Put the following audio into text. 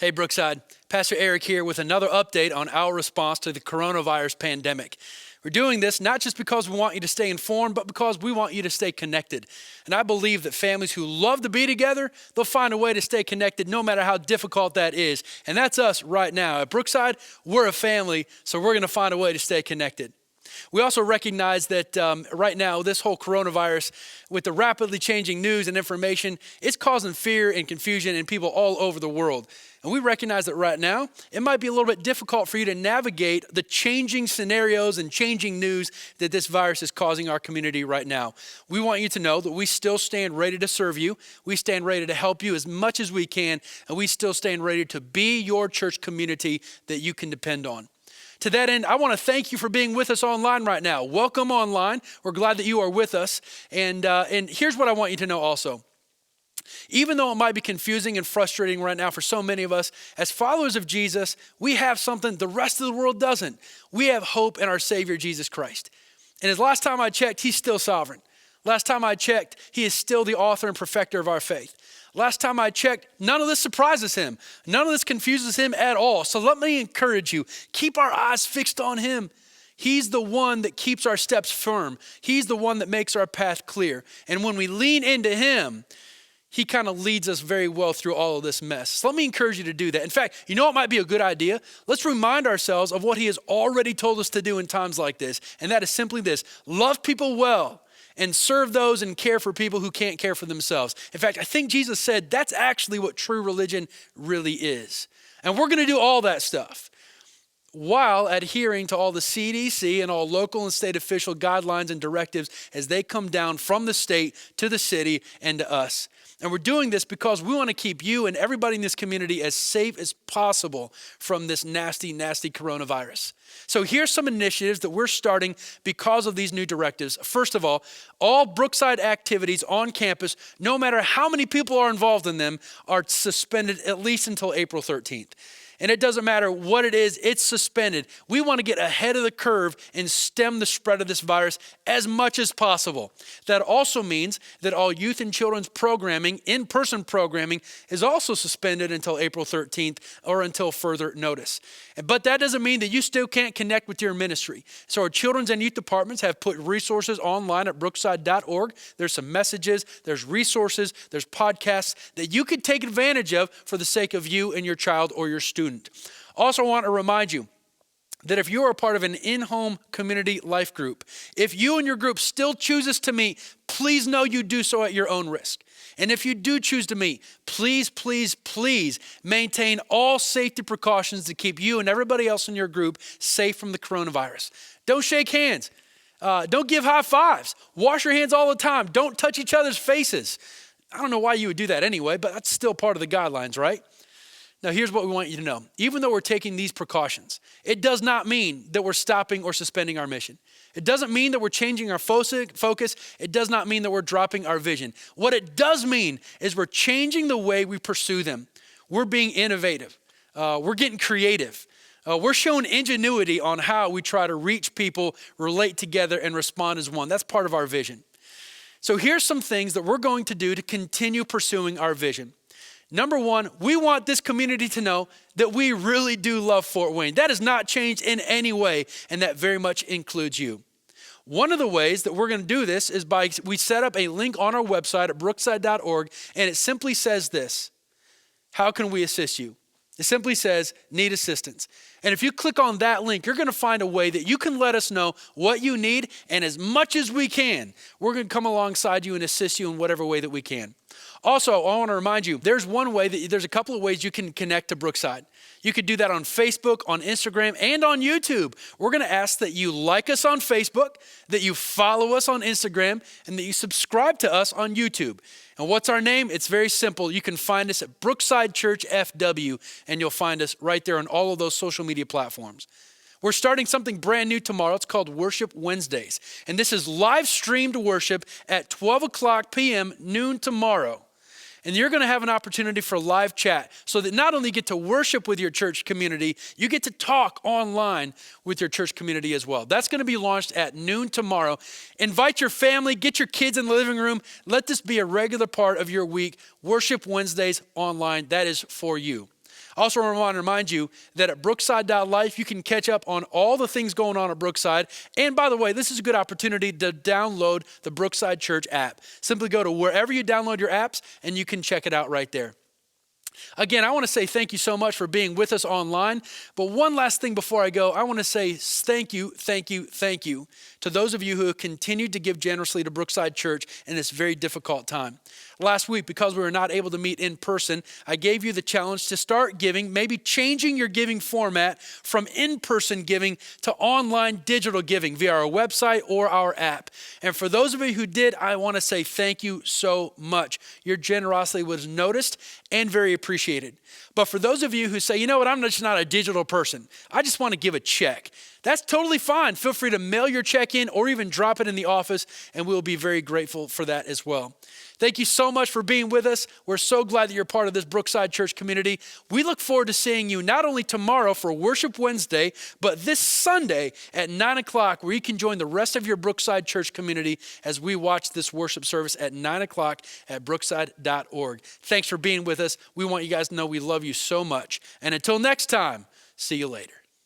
Hey, Brookside. Pastor Eric here with another update on our response to the coronavirus pandemic. We're doing this not just because we want you to stay informed, but because we want you to stay connected. And I believe that families who love to be together, they'll find a way to stay connected no matter how difficult that is. And that's us right now. At Brookside, we're a family, so we're going to find a way to stay connected. We also recognize that right now, this whole coronavirus, with the rapidly changing news and information, it's causing fear and confusion in people all over the world. And we recognize that right now, it might be a little bit difficult for you to navigate the changing scenarios and changing news that this virus is causing our community right now. We want you to know that we still stand ready to serve you. We stand ready to help you as much as we can, and we still stand ready to be your church community that you can depend on. To that end, I want to thank you for being with us online right now. Welcome online. We're glad that you are with us. And here's what I want you to know also. Even though it might be confusing and frustrating right now for so many of us, as followers of Jesus, we have something the rest of the world doesn't. We have hope in our Savior, Jesus Christ. And as last time I checked, he's still sovereign. Last time I checked, he is still the author and perfecter of our faith. Last time I checked, none of this surprises him. None of this confuses him at all. So let me encourage you, keep our eyes fixed on him. He's the one that keeps our steps firm. He's the one that makes our path clear. And when we lean into him, he kind of leads us very well through all of this mess. So let me encourage you to do that. In fact, you know what might be a good idea? Let's remind ourselves of what he has already told us to do in times like this. And that is simply this: love people well and serve those and care for people who can't care for themselves. In fact, I think Jesus said that's actually what true religion really is. And we're going to do all that stuff while adhering to all the CDC and all local and state official guidelines and directives as they come down from the state to the city and to us. And we're doing this because we want to keep you and everybody in this community as safe as possible from this nasty, nasty coronavirus. So here's some initiatives that we're starting because of these new directives. First of all Brookside activities on campus, no matter how many people are involved in them, are suspended at least until April 13th. And it doesn't matter what it is, it's suspended. We want to get ahead of the curve and stem the spread of this virus as much as possible. That also means that all youth and children's programming, in-person programming, is also suspended until April 13th or until further notice. But that doesn't mean that you still can't connect with your ministry. So our children's and youth departments have put resources online at brookside.org. There's some messages, there's resources, there's podcasts that you could take advantage of for the sake of you and your child or your student. Also, I want to remind you that if you are a part of an in-home community life group, if you and your group still chooses to meet, please know you do so at your own risk. And if you do choose to meet, please, please, please maintain all safety precautions to keep you and everybody else in your group safe from the coronavirus. Don't shake hands. Don't give high fives. Wash your hands all the time. Don't touch each other's faces. I don't know why you would do that anyway, but that's still part of the guidelines, right? Now, here's what we want you to know. Even though we're taking these precautions, it does not mean that we're stopping or suspending our mission. It doesn't mean that we're changing our focus. It does not mean that we're dropping our vision. What it does mean is we're changing the way we pursue them. We're being innovative. We're getting creative. We're showing ingenuity on how we try to reach people, relate together, and respond as one. That's part of our vision. So here's some things that we're going to do to continue pursuing our vision. Number one, we want this community to know that we really do love Fort Wayne. That has not changed in any way, and that very much includes you. One of the ways that we're going to do this is we set up a link on our website at brookside.org, and it simply says this: how can we assist you? It simply says, need assistance. And if you click on that link, you're going to find a way that you can let us know what you need, and as much as we can, we're going to come alongside you and assist you in whatever way that we can. Also, I want to remind you, there's a couple of ways you can connect to Brookside. You could do that on Facebook, on Instagram, and on YouTube. We're going to ask that you like us on Facebook, that you follow us on Instagram, and that you subscribe to us on YouTube. And what's our name? It's very simple. You can find us at Brookside Church FW, and you'll find us right there on all of those social media platforms. We're starting something brand new tomorrow. It's called Worship Wednesdays. And this is live streamed worship at 12 o'clock p.m., noon tomorrow. And you're going to have an opportunity for live chat so that not only you get to worship with your church community, you get to talk online with your church community as well. That's going to be launched at noon tomorrow. Invite your family, get your kids in the living room. Let this be a regular part of your week. Worship Wednesdays online, that is for you. Also, I want to remind you that at brookside.life, you can catch up on all the things going on at Brookside. And by the way, this is a good opportunity to download the Brookside Church app. Simply go to wherever you download your apps and you can check it out right there. Again, I want to say thank you so much for being with us online. But one last thing before I go, I want to say thank you to those of you who have continued to give generously to Brookside Church in this very difficult time. Last week, because we were not able to meet in person, I gave you the challenge to start giving, maybe changing your giving format from in-person giving to online digital giving via our website or our app. And for those of you who did, I want to say thank you so much. Your generosity was noticed and very appreciated. But for those of you who say, you know what, I'm just not a digital person. I just want to give a check. That's totally fine. Feel free to mail your check in or even drop it in the office, and we'll be very grateful for that as well. Thank you so much for being with us. We're so glad that you're part of this Brookside Church community. We look forward to seeing you not only tomorrow for Worship Wednesday, but this Sunday at 9 o'clock, where you can join the rest of your Brookside Church community as we watch this worship service at 9 o'clock at brookside.org. Thanks for being with us. We want you guys to know we love you so much. And until next time, see you later.